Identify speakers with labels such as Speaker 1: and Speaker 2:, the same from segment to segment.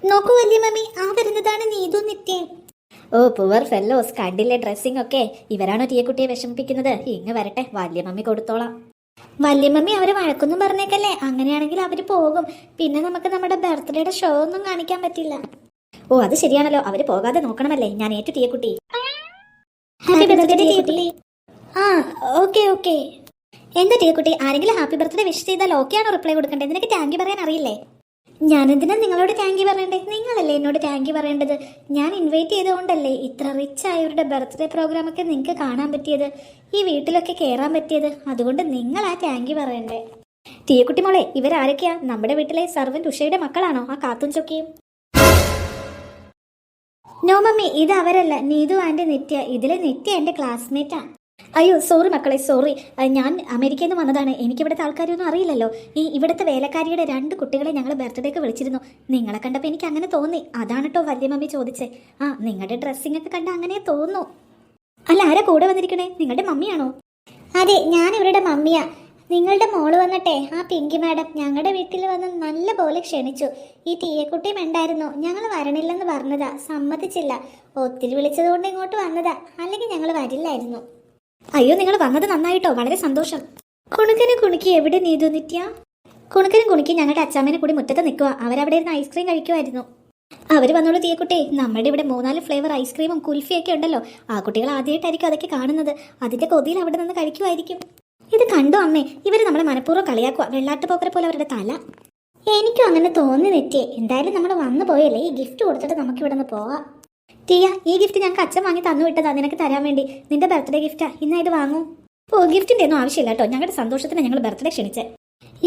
Speaker 1: നോക്കൂ വലിയ മമ്മി, ആ വരുന്നതാണ് നീതു നിത്യം. ഓ പുവർ ഫെല്ലോസ്, കണ്ടില്ലേ ഡ്രസ്സിംഗ് ഒക്കെ? ഇവരാണോ ടീയക്കുട്ടിയെ വിഷമിപ്പിക്കുന്നത്? ഇങ്ങ് വരട്ടെ, വല്യമ്മി കൊടുത്തോളാം. വല്യമ്മമ്മി അവര് വഴക്കൊന്നും പറഞ്ഞേക്കല്ലേ, അങ്ങനെയാണെങ്കിൽ അവര് പോകും. പിന്നെ നമുക്ക് നമ്മുടെ ബർത്ത്ഡേയുടെ ഷോ ഒന്നും കാണിക്കാൻ പറ്റില്ല. ഓ അത് ശരിയാണല്ലോ, അവര് പോകാതെ നോക്കണമല്ലേ. ഞാൻ ഏറ്റു ടീയക്കുട്ടി. Happy birthday ടീയക്കുട്ടി. ആ ഓക്കെ ഓക്കെ. എന്താ ടീയക്കുട്ടി, ആരെങ്കിലും ഹാപ്പി ബർത്ത്ഡേ വിഷ് ചെയ്താൽ ഓക്കെ ആണോ റിപ്ലൈ കൊടുക്കേണ്ടത്? നിനക്ക് താങ്ക് യു പറയാൻ അറിയില്ലേ? ഞാനെന്തിനാ നിങ്ങളോട് താങ്ക് യു പറയണ്ടേ? നിങ്ങളല്ലേ എന്നോട് താങ്ക് യു പറയേണ്ടത്. ഞാൻ ഇൻവൈറ്റ് ചെയ്തുകൊണ്ടല്ലേ ഇത്ര റിച്ച് ആയവരുടെ ബർത്ത്ഡേ പ്രോഗ്രാമൊക്കെ നിങ്ങൾക്ക് കാണാൻ പറ്റിയത്, ഈ വീട്ടിലൊക്കെ കയറാൻ പറ്റിയത്. അതുകൊണ്ട് നിങ്ങളാ താങ്ക് യു പറയണ്ടേ. ടീയക്കുട്ടി മോളെ, ഇവരാരൊക്കെയാ? നമ്മുടെ വീട്ടിലെ സർവന്റ് ഉഷയുടെ മക്കളാണോ ആ കാത്തും ചൊക്കിയും? നോ മമ്മി, ഇത് അവരല്ല, നീതു ആൻഡ് നിത്യ. ഇതിലെ നിത്യ എൻ്റെ ക്ലാസ്മേറ്റാ. അയ്യോ സോറി മക്കളെ, സോറി. ഞാൻ അമേരിക്കയിൽ നിന്ന് വന്നതാണ്. എനിക്കിവിടുത്തെ ആൾക്കാരൊന്നും അറിയില്ലല്ലോ. ഇവിടുത്തെ വേലക്കാരിയുടെ 2 കുട്ടികളെ ഞങ്ങൾ ബർത്ത്ഡേക്ക് വിളിച്ചിരുന്നു. നിങ്ങളെ കണ്ടപ്പോൾ എനിക്ക് അങ്ങനെ തോന്നി. അതാണ് കേട്ടോ വലിയ മമ്മി ചോദിച്ചേ. ആ നിങ്ങളുടെ ഡ്രസ്സിംഗ് ഒക്കെ കണ്ട അങ്ങനെ തോന്നുന്നു. അല്ല, ആരാ കൂടെ വന്നിരിക്കണേ? നിങ്ങളുടെ മമ്മിയാണോ? അതെ, ഞാൻ ഇവരുടെ മമ്മിയാ. നിങ്ങളുടെ മോള് വന്നിട്ടെ, ആ പിങ്കി മാഡം ഞങ്ങളുടെ വീട്ടിൽ വന്ന് നല്ല പോലെ ക്ഷണിച്ചു. ഈ തീയക്കുട്ടിയും ഉണ്ടായിരുന്നു. ഞങ്ങൾ വരണില്ലെന്ന് പറഞ്ഞതാ, സമ്മതിച്ചില്ല. ഒത്തിരി വിളിച്ചതുകൊണ്ട് ഇങ്ങോട്ട് വന്നതാ, അല്ലെങ്കിൽ ഞങ്ങൾ വരില്ലായിരുന്നു. അയ്യോ, നിങ്ങൾ വന്നത് നന്നായിട്ടോ, വളരെ സന്തോഷം. കുണുക്കനും കുണുക്കി എവിടെ നീതു നിത്യ? കുണുക്കനും കുണുക്കി ഞങ്ങളുടെ അച്ചാമ്മനെ കൂടി മുറ്റത്ത് നിൽക്കുക. അവരവിടെ ഇരുന്ന് ഐസ്ക്രീം കഴിക്കുമായിരുന്നു. അവർ വന്നോളൂ തീയക്കുട്ടി. നമ്മുടെ ഇവിടെ 3-4 ഫ്ലേവർ ഐസ്ക്രീമും കുൽഫിയൊക്കെ ഉണ്ടല്ലോ. ആ കുട്ടികൾ ആദ്യമായിട്ടായിരിക്കും അതൊക്കെ കാണുന്നത്. അതിന്റെ കൊതിയിൽ അവിടെ നിന്ന് കഴിക്കുമായിരിക്കും. ഇത് കണ്ടോ അമ്മേ, ഇവര് നമ്മളെ മനഃപൂർവ്വം കളിയാക്കുക. വെള്ളാട്ട് പോക്കരെ പോലെ അവരുടെ തല. എനിക്കും അങ്ങനെ തോന്നി നിത്യേ. എന്തായാലും നമ്മൾ വന്നു പോയല്ലേ, ഈ ഗിഫ്റ്റ് കൊടുത്തിട്ട് നമുക്ക് ഇവിടെ നിന്ന് പോവാം. ടിയ, ഈ ഗിഫ്റ്റ് ഞങ്ങൾക്ക് അച്ഛൻ വാങ്ങി തന്നു വിട്ടതാ നിനക്ക് തരാൻ വേണ്ടി. നിന്റെ ബർത്ത്ഡേ ഗിഫ്റ്റാ. ഇന്നാ ഇത് വാങ്ങൂ. ഓ ഗിഫ്റ്റിന്റെ ഒന്നും ആവശ്യമില്ല കേട്ടോ, ഞങ്ങളുടെ സന്തോഷത്തിന് ഞങ്ങൾ ബർത്ത്ഡേ ക്ഷണിച്ചേ.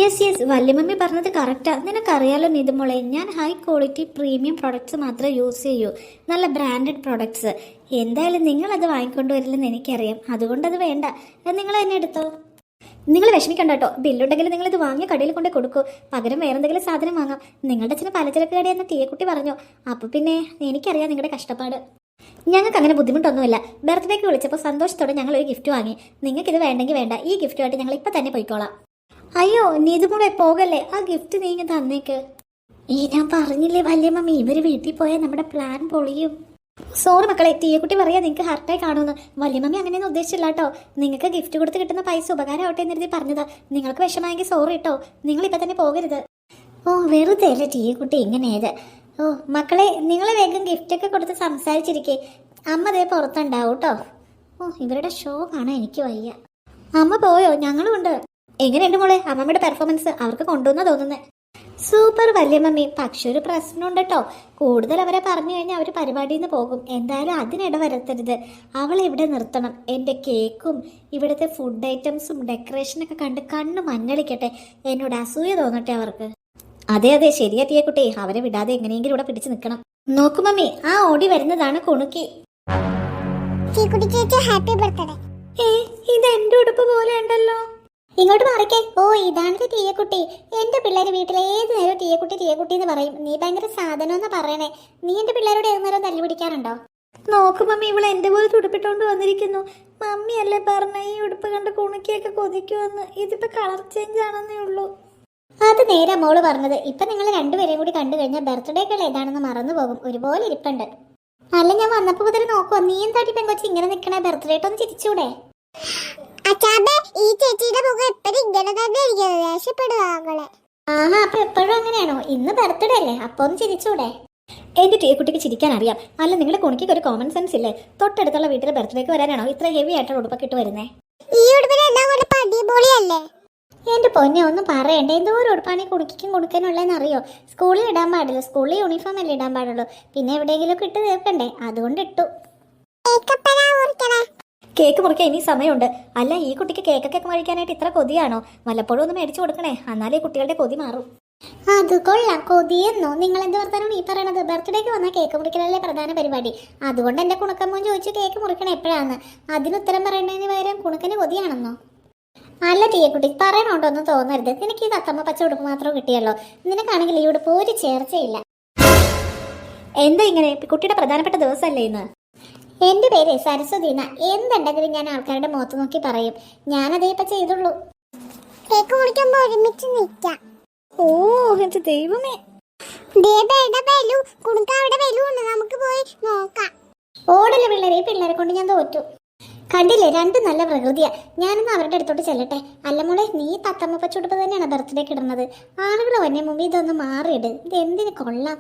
Speaker 1: യെസ് വല്യമ്മമ്മി പറഞ്ഞത് കറക്റ്റാ. നിനക്കറിയാലോ നീതുമോളെ, ഞാൻ ഹൈ ക്വാളിറ്റി പ്രീമിയം പ്രൊഡക്ട്സ് മാത്രമേ യൂസ് ചെയ്യൂ, നല്ല ബ്രാൻഡഡ് പ്രൊഡക്ട്സ്. എന്തായാലും നിങ്ങളത് വാങ്ങിക്കൊണ്ടുവരില്ലെന്ന് എനിക്കറിയാം, അതുകൊണ്ടത് വേണ്ട. നിങ്ങൾ തന്നെ എടുത്തോ. നിങ്ങൾ വിഷമിക്കണ്ട കേട്ടോ. ബില്ലുണ്ടെങ്കിൽ നിങ്ങൾ ഇത് വാങ്ങിയ കടയിൽ കൊണ്ട് കൊടുക്കൂ. പകരം വേറെ എന്തെങ്കിലും സാധനം വാങ്ങാം. നിങ്ങളുടെ അച്ഛന് പലചരക്ക് കടയെന്ന് തീയക്കുട്ടി പറഞ്ഞു. അപ്പോൾ പിന്നെ എനിക്കറിയാം നിങ്ങളുടെ കഷ്ടപ്പാട്. ഞങ്ങൾക്ക് അങ്ങനെ ബുദ്ധിമുട്ടൊന്നുമില്ല. ബർത്ത്ഡേക്ക് വിളിച്ചപ്പോൾ സന്തോഷത്തോടെ ഞങ്ങൾ ഒരു ഗിഫ്റ്റ് വാങ്ങി. നിങ്ങൾക്ക് ഇത് വേണ്ടെങ്കിൽ വേണ്ട. ഈ ഗിഫ്റ്റുമായിട്ട് ഞങ്ങൾ ഇപ്പം തന്നെ പോയിക്കോളാം. അയ്യോ നീതുമോളെ പോകല്ലേ, ആ ഗിഫ്റ്റ് നീ ഇങ്ങ് തന്നേക്ക്. ഞാൻ പറഞ്ഞില്ലേ വല്യമ്മ, ഇവർ വീട്ടിൽ പോയാൽ നമ്മുടെ പ്ലാൻ പൊളിയും. സോറി മക്കളെ, തീയക്കുട്ടി പറയാ നിങ്ങൾക്ക് ഹർട്ടായി കാണുമെന്ന്. വല്യമ്മ അങ്ങനെയൊന്നും ഉദ്ദേശിച്ചില്ല കേട്ടോ. നിങ്ങൾക്ക് ഗിഫ്റ്റ് കൊടുത്ത് കിട്ടുന്ന പൈസ ഉപകാരമാവട്ടെ എന്ന് പറഞ്ഞതാ. നിങ്ങൾക്ക് വിഷമായെങ്കിൽ സോറി കേട്ടോ. നിങ്ങൾ ഇപ്പം തന്നെ പോകരുത്. ഓ വെറുതെ അല്ലേ തീയക്കുട്ടി ഇങ്ങനെയത്. ഓ മക്കളെ, നിങ്ങൾ വേഗം ഗിഫ്റ്റൊക്കെ കൊടുത്ത് സംസാരിച്ചിരിക്കേ. അമ്മ ദേ പുറത്തുണ്ടാവും കേട്ടോ. ഓ ഇവരുടെ ഷോ കാണാൻ എനിക്ക് വയ്യ. അമ്മ പോയോ? ഞങ്ങളും ഉണ്ട്. എങ്ങനെയുണ്ട് മോളെ അമ്മമ്മയുടെ പെർഫോമൻസ്? അവർക്ക് കൊണ്ടുവന്നാ തോന്നുന്നേ. സൂപ്പർ വല്യമ്മമ്മി. പക്ഷെ ഒരു പ്രശ്നമുണ്ട് കേട്ടോ. കൂടുതൽ അവരെ പറഞ്ഞു കഴിഞ്ഞാൽ അവർ പരിപാടിയിൽ നിന്ന് പോകും. എന്തായാലും അതിനിട വരുത്തരുത്. അവളെ ഇവിടെ നിർത്തണം. എൻ്റെ കേക്കും ഇവിടുത്തെ ഫുഡ് ഐറ്റംസും ഡെക്കറേഷനൊക്കെ കണ്ട് കണ്ണ് മഞ്ഞളിക്കട്ടെ. എന്നോട് അസൂയ തോന്നട്ടെ അവർക്ക്. അതെ ശരിയാ തീയക്കുട്ടി. അവരെ വിടാതെ എങ്ങനെയെങ്കിലും ഇവിടെ പിടിച്ചു നിൽക്കണം. നോക്കു മമ്മി, ആ ഓടി വരുന്നതാണ് കുണുക്കി. ഇത് എന്റെ ഉടുപ്പ് പോലെ ഉണ്ടല്ലോ. ഇങ്ങോട്ട് മാറിക്കേ. ഓ ഇതാണ് തീയക്കുട്ടി. എന്റെ പിള്ളേർ വീട്ടിൽ ഏത് നേരം തീയക്കുട്ടി എന്ന് പറയും. നീ ഭയങ്കര സാധനം എന്ന് പറയണേ. നീ എന്റെ പിള്ളേരോട് ഏത് നേരം തല്ലി പിടിക്കാറുണ്ടോ? നോക്കു മമ്മി, ഇവളെ എന്റെ പോലെ തുടുപ്പിട്ടോണ്ട് വന്നിരിക്കുന്നു. മമ്മി അല്ലേ പറഞ്ഞ ഈ ഉടുപ്പ് കണ്ട് കുണുക്കിയൊക്കെ കൊതിക്കുമെന്ന്. ഇതിപ്പോ കളർ ചേഞ്ച് ആണെന്നേ ഉള്ളൂ. അത് നേരെ മോള് പറഞ്ഞത്. ഇപ്പൊ നിങ്ങൾ രണ്ടുപേരെയും കൂടി കണ്ടു കഴിഞ്ഞാൽ ബർത്ത്ഡേകൾ ഏതാണെന്ന് മറന്നു പോകും. ഒരുപോലെ ഇരിപ്പുണ്ട്. അല്ല, ഞാൻ വന്നപ്പോ മുതൽ നോക്കുവോ. നീ എന്താടി പെങ്കൊച്ചി ഇങ്ങനെ നിക്കണേ? ബർത്ത്ഡേ ഒന്ന് ചിരിച്ചൂടെ?
Speaker 2: ഈ ചേച്ചിയുടെ മുഖം എപ്പോഴും ഇങ്ങനെ തന്നെ ദേഷ്യപ്പെടുവാങ്ങളെ.
Speaker 1: ആഹാ, അപ്പൊ എപ്പോഴും അങ്ങനെയാണോ? ഇന്ന് ബർത്ത്ഡേ അല്ലേ, അപ്പൊ ഒന്ന് ചിരിച്ചൂടെ? എന്റെ ടീക്കുട്ടിക്ക് ചിരിക്കാൻ അറിയാം. അല്ല, നിങ്ങളുടെ കുണിക്ക് ഒരു കോമൺ സെൻസ് ഇല്ലേ? തൊട്ടടുത്തുള്ള വീട്ടിലെ ബർത്ത്ഡേക്ക് വരാനാണോ ഇത്ര ഹെവി ആയിട്ടുള്ള ഉടുപ്പൊക്കെ ഇട്ട് വരുന്നേ?
Speaker 2: ഈ ഉടുപ്പിലെല്ലാം കൊണ്ട് പടിപൊളിയല്ലേ?
Speaker 1: എന്റെ പൊന്നെ ഒന്നും പറയണ്ടേ. എന്തോ ഒരു ഉടുപ്പാണ് ഈ കുണിക്കും കൊടുക്കാനുള്ളതെന്ന് അറിയോ? സ്കൂളിൽ ഇടാൻ പാടില്ല. സ്കൂളിൽ യൂണിഫോം അല്ലേ ഇടാൻ പാടുള്ളൂ. പിന്നെ എവിടെയെങ്കിലും ഇട്ട് തീർക്കണ്ടേ, അതുകൊണ്ട് ഇട്ടു. കേക്ക് മുറിക്കാൻ ഇനി സമയമുണ്ട്. അല്ല, ഈ കുട്ടിക്ക് കേക്കൊക്കെ കഴിക്കാനായിട്ട് ഇത്ര കൊതിയാണോ? വല്ലപ്പോഴും ഒന്ന് മേടിച്ചു കൊടുക്കണേ, എന്നാലേ കുട്ടികളുടെ കൊതി മാറും. അത് കൊള്ളാം. കൊതിയെന്നോ? നിങ്ങൾ എന്ത് വർത്താനം ഈ പറയണത്? ബർത്ത്ഡേക്ക് വന്നാൽ കേക്ക് മുറിക്കലല്ലേ പ്രധാന പരിപാടി. അതുകൊണ്ട് എന്റെ കുണക്കമ്മോൻ ചോദിച്ചു കേക്ക് മുറിക്കണം എപ്പോഴാന്ന്. അതിന് ഉത്തരം പറയേണ്ടതിന് പകരം കുണക്കന് കൊതിയാണെന്നോ? അല്ല തീയക്കുട്ടി, പറയണോണ്ടൊന്നും തോന്നരുത്. നിനക്ക് ഈ തത്തമ്മ പച്ച ഉടുപ്പ് മാത്രം കിട്ടിയല്ലോ. നിനക്കാണെങ്കിൽ ഈ ഉടുപ്പ് ഒരു ചേർച്ചയില്ല. എന്താ ഇങ്ങനെ? കുട്ടിയുടെ പ്രധാനപ്പെട്ട ദിവസമല്ലേ ഇന്ന്? എന്റെ പേര് സരസ്വതീന. എന്തുണ്ടെങ്കിലും ഞാൻ ആൾക്കാരുടെ മുഖത്ത് നോക്കി പറയും. ഞാനതേ ഇപ്പൊ ചെയ്തുള്ളൂ.
Speaker 2: കേക്ക് മുറിക്കുമ്പോ ഒരുമിച്ച് നിൽക്കാം.
Speaker 1: ഓ എന്റെ ദൈവമേ. കണ്ടില്ലേ, രണ്ടും നല്ല പ്രകൃതിയാ. ഞാനിന്ന് അവരുടെ അടുത്തോട്ട് ചെല്ലട്ടെ. അല്ല മോളെ, നീ തത്തമ്മ പച്ചുടുപ്പ് തന്നെയാണ് ബർത്ത്ഡേക്ക് ഇടുന്നത്. ആളുകൾ വന്നെ മുമ്പ് ഇതൊന്ന് മാറിയിട്. ഇത് എന്തിന് കൊള്ളാം.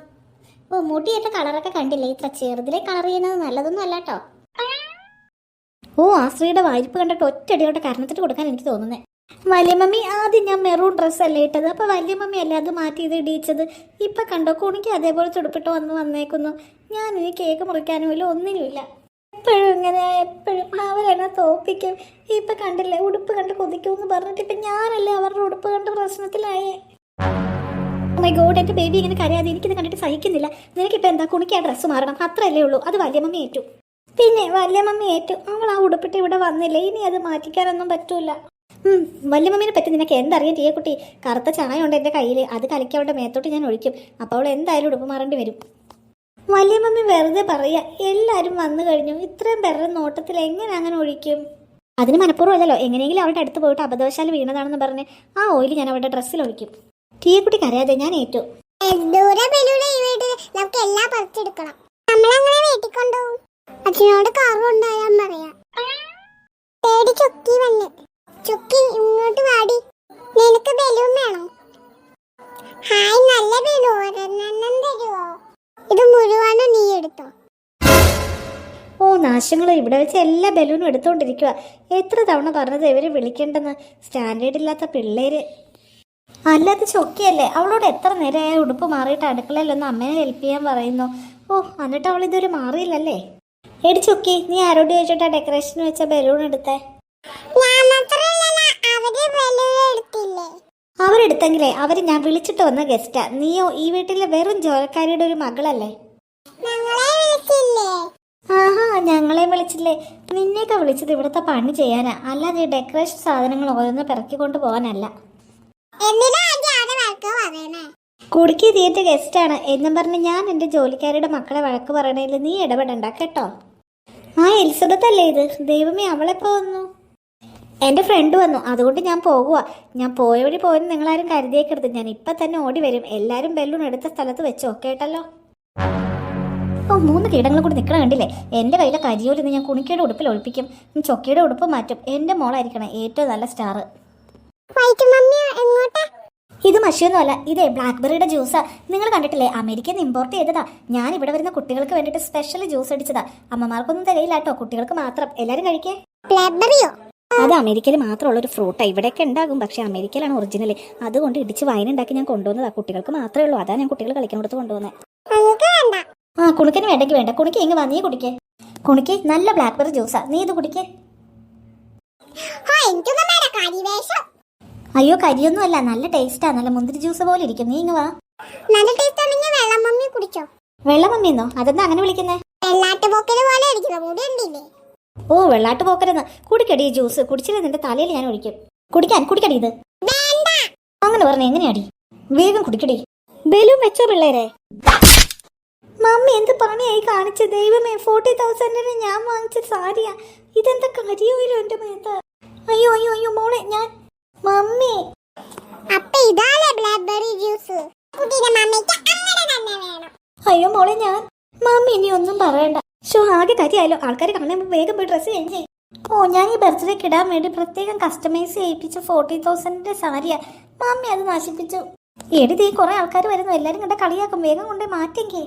Speaker 1: ഓ, മുടിയൊക്കെ കളറൊക്കെ കണ്ടില്ലേ? ഇത്ര ചെറുതിലെ കളർ ചെയ്യുന്നത് നല്ലതൊന്നും അല്ല കേട്ടോ. ഓ, ആശ്രയുടെ വായ്പ കണ്ടിട്ട് ഒറ്റയടിയോട്ട് കരണത്തിട്ട് കൊടുക്കാൻ എനിക്ക് തോന്നുന്നത്. വലിയമ്മമ്മി, ആദ്യം ഞാൻ മെറൂൺ ഡ്രസ്സല്ലേ ഇട്ടത്, അപ്പൊ വലിയമ്മമ്മി അല്ലേ അത് മാറ്റി ഇത് ഇടിയിച്ചത്. ഇപ്പൊ കണ്ടോ, കുണിക്ക് അതേപോലെ ചുടുപ്പിട്ട് വന്നേക്കുന്നു. ഞാൻ ഇനി കേക്ക് മുറിക്കാനും ഇല്ല, ഒന്നിനുമില്ല. എപ്പോഴും ഇങ്ങനെ, എപ്പോഴും അവരെന്നെ തോപ്പിക്കും. ഇപ്പൊ കണ്ടില്ലേ, ഉടുപ്പ് കണ്ട് കൊതിക്കുമെന്ന് പറഞ്ഞിട്ട് ഇപ്പൊ ഞാനല്ലേ അവരുടെ ഉടുപ്പ് കണ്ട് പ്രശ്നത്തിലായേ. മൈ ഗോഡ്, എന്റെ ബേബി ഇങ്ങനെ കരയാതെ, എനിക്കിത് കണ്ടിട്ട് സഹിക്കുന്നില്ല. നിനക്കിപ്പോൾ എന്താ, കുണിക്ക് ആ ഡ്രസ്സ് മാറണം, അത്രയല്ലേ ഉള്ളൂ. അത് വല്യമ്മമ്മി ഏറ്റു. പിന്നെ വല്യമ്മമ്മി ഏറ്റു. അവൾ ആ ഉടുപ്പിട്ട് ഇവിടെ വന്നില്ലേ, ഇനി അത് മാറ്റിക്കാനൊന്നും പറ്റൂല. വല്യമ്മമ്മീനെ പറ്റി നിനക്ക് എന്തറിയാം ടീയക്കുട്ടി? കറുത്ത ചായ ഉണ്ട് എൻ്റെ കയ്യിൽ, അത് കലക്കി അവളുടെ മേത്തോട്ട് ഞാൻ ഒഴിക്കും. അപ്പോൾ അവൾ എന്തായാലും ഉടുപ്പ് മാറേണ്ടി വരും. വല്യമ്മമ്മി വെറുതെ പറയാ, എല്ലാവരും വന്നു കഴിഞ്ഞു, ഇത്രയും പേരുടെ നോട്ടത്തിൽ എങ്ങനെ അങ്ങനെ ഒഴിക്കും? അതിന് മനഃപൂർവ്വം അല്ലല്ലോ, എങ്ങനെയെങ്കിലും അവളുടെ അടുത്ത് പോയിട്ട് അബദ്ധവശാൽ വീണതാണെന്ന് പറഞ്ഞ് ആ ഓയിൽ ഞാൻ അവളുടെ ഡ്രസ്സിൽ ഒഴിക്കും. ടീയക്കുട്ടി കരയാതെ, ഞാൻ ഏറ്റു.
Speaker 2: നമുക്ക് എല്ലാം പറിച്ചെടുക്കണം. നമ്മളങ്ങനെ വീട്ടിൽ കൊണ്ടുപോകും. അച്ഛനോട് കാറ് കൊണ്ടുപോയാൻ പറയാം. പേടി ചുക്കി വന്ന്. ചുക്കി ഇങ്ങോട്ട് വാടി. നിനക്ക് ബലൂൺ വേണോ? ഹായ്, നല്ല ബലൂൺ ഒരെണ്ണം തരുമോ? ഇത് മുഴുവനും നീ എടുത്തോ.
Speaker 1: ഓ നാശങ്ങൾ, ഇവിടെ വെച്ച് എല്ലാ ബലൂണും എടുത്തുകൊണ്ടിരിക്കുക. എത്ര തവണ പറഞ്ഞത് ഇവരെ വിളിക്കേണ്ടെന്ന്. സ്റ്റാൻഡേർഡ് ഇല്ലാത്ത പിള്ളേര്. അല്ലാത്ത ചൊക്കിയല്ലേ, അവളോട് എത്ര നേരമായ ഉടുപ്പ് മാറിയിട്ട് അടുക്കളയിലൊന്ന് അമ്മേനെ ഹെൽപ്പ് ചെയ്യാൻ പറയുന്നു. ഓ, എന്നിട്ട് അവൾ ഇതുവരെ മാറിയില്ലല്ലേ. എടി ചൊക്കി, നീ ആരോട് ചോദിച്ചിട്ടാ ഡെക്കറേഷൻ വെച്ച ബലൂൺ എടുത്തേ? അവരെടുത്തെങ്കിലേ, അവര് ഞാൻ വിളിച്ചിട്ട് വന്ന ഗസ്റ്റാ. നീയോ ഈ വീട്ടിലെ വെറും ജോലക്കാരിയുടെ ഒരു മകളല്ലേ? ആഹാ, ഞങ്ങളെ വിളിച്ചില്ലേ? നിന്നെയൊക്കെ വിളിച്ചത് ഇവിടുത്തെ പണി ചെയ്യാനാ, അല്ലാതെ ഈ ഡെക്കറേഷൻ സാധനങ്ങൾ ഓരോന്ന് പിറക്കിക്കൊണ്ട് പോകാനല്ല. കുടുക്കി തീറ്റ ഗസ്റ്റാണ് എന്നും പറഞ്ഞ് ഞാൻ എൻ്റെ ജോലിക്കാരുടെ മക്കളെ വഴക്ക് പറയണേല് നീ ഇടപെടണ്ട കേട്ടോ. ആ എലിസബത്ത് അല്ലേ ഇത്? ദൈവമേ, അവളെപ്പോ വന്നു? എൻ്റെ ഫ്രണ്ട് വന്നു, അതുകൊണ്ട് ഞാൻ പോകുക. ഞാൻ പോയ വഴി പോയെന്ന് നിങ്ങളാരും കരുതിയേക്കരുത്. ഞാൻ ഇപ്പം തന്നെ ഓടി വരും. എല്ലാവരും ബലൂൺ എടുത്ത സ്ഥലത്ത് വെച്ചോ, കേട്ടല്ലോ. ഓ, 3 കീടങ്ങളും കൂടി നിൽക്കണ കണ്ടില്ലേ? എൻ്റെ കയ്യിലെ കരിയോലിന്ന് ഞാൻ കുണിക്കയുടെ ഉടുപ്പിൽ ഒളിപ്പിക്കും. ചൊക്കിയുടെ ഉടുപ്പ് മാറ്റും. എൻ്റെ മോളായിരിക്കണം ഏറ്റവും നല്ല സ്റ്റാർ. ഇത് മഷിയൊന്നും അല്ല, ഇതേ ബ്ലാക്ക്ബെറിയുടെ ജ്യൂസാ. നിങ്ങൾ കണ്ടിട്ടില്ലേ? അമേരിക്കയിൽ നിന്ന് ഇമ്പോർട്ട് ചെയ്തതാ. ഞാൻ ഇവിടെ വരുന്ന കുട്ടികൾക്ക് വേണ്ടിയിട്ട് സ്പെഷ്യൽ ജ്യൂസ് അടിച്ചതാ. അമ്മമാർക്കൊന്നും തികയില്ല കേട്ടോ, കുട്ടികൾക്ക് മാത്രം. എല്ലാരും കഴിക്കേ. അത് അമേരിക്കയിൽ മാത്രമുള്ള ഒരു ഫ്രൂട്ടാ. ഇവിടെയൊക്കെ ഉണ്ടാകും, പക്ഷെ അമേരിക്കയിലാണ് ഒറിജിനൽ. അതുകൊണ്ട് ഇടിച്ച് വൈനുണ്ടാക്കി ഞാൻ കൊണ്ടുവന്നതാ. കുട്ടികൾക്ക് മാത്രമേ ഉള്ളൂ. അതാ ഞാൻ കുട്ടികൾ കളിക്കുന്നിടത്ത് കൊണ്ടുവന്നത്. ആ, കുണിക്കിന് വേണ്ടെങ്കിൽ വേണ്ട. കുണിക്ക് എങ്ങ് വാ, നീ കുടിക്കേ. കുണിക്ക് നല്ല ബ്ലാക്ക്ബെറി ജ്യൂസാ, നീ ഇത് കുടിക്കേ. അയ്യോ, കരിയൊന്നും അല്ല, നല്ല ടേസ്റ്റാ. നല്ല മുന്തിരി ജ്യൂസ് പോലെ ഇരിക്കും. നീ ഇങ്ങ് വാ. വെള്ളമമ്മിന്നോ? അതെന്താ അങ്ങനെ വിളിക്കുന്നേ? ഓ, വെള്ളാട്ട് പോക്കരെന്ന്. കുടിക്കടി ഈ ജ്യൂസ്. കുടിച്ചില്ല നിന്റെ തലയിൽ ഞാൻ ഒഴിക്കും. കുടിക്കടി ഇത്. അങ്ങനെ പറഞ്ഞ എങ്ങനെയാടി? വേഗം കുടിക്കടി. ബലൂൺ വെച്ചോ പിള്ളേരെ. മമ്മി എന്ത് പണിയായി കാണിച്ച? ദൈവമേ, 40,000 ഞാൻ വാങ്ങിച്ച സാരിയാ. ഇതെന്താ കരിയോയിലോ എന്റെ മേത്ത്? അയ്യോ അയ്യോ അയ്യോ മോളെ, ഞാൻ മമ്മി. അയ്യോ മോളെ, ഞാൻ മമ്മി ഇനി ഒന്നും പറയണ്ട. ഷോ, ആകെ കരിയായാലോ. ആൾക്കാർ കാണുമ്പോൾ വേഗം പോയി ഡ്രസ്സ് ചേഞ്ച് ചെയ്യും. ഓ, ഞാൻ ഈ ബർത്ത്ഡേക്ക് ഇടാൻ വേണ്ടി പ്രത്യേകം കസ്റ്റമൈസ് ചെയ്യിപ്പിച്ച 40,000 സാരിയാ. മമ്മി അത് നശിപ്പിച്ചു. എടി, കുറെ ആൾക്കാർ വരുന്നു, എല്ലാരും കണ്ട കളിയാക്കും. വേഗം കൊണ്ടേ മാറ്റെങ്കേ.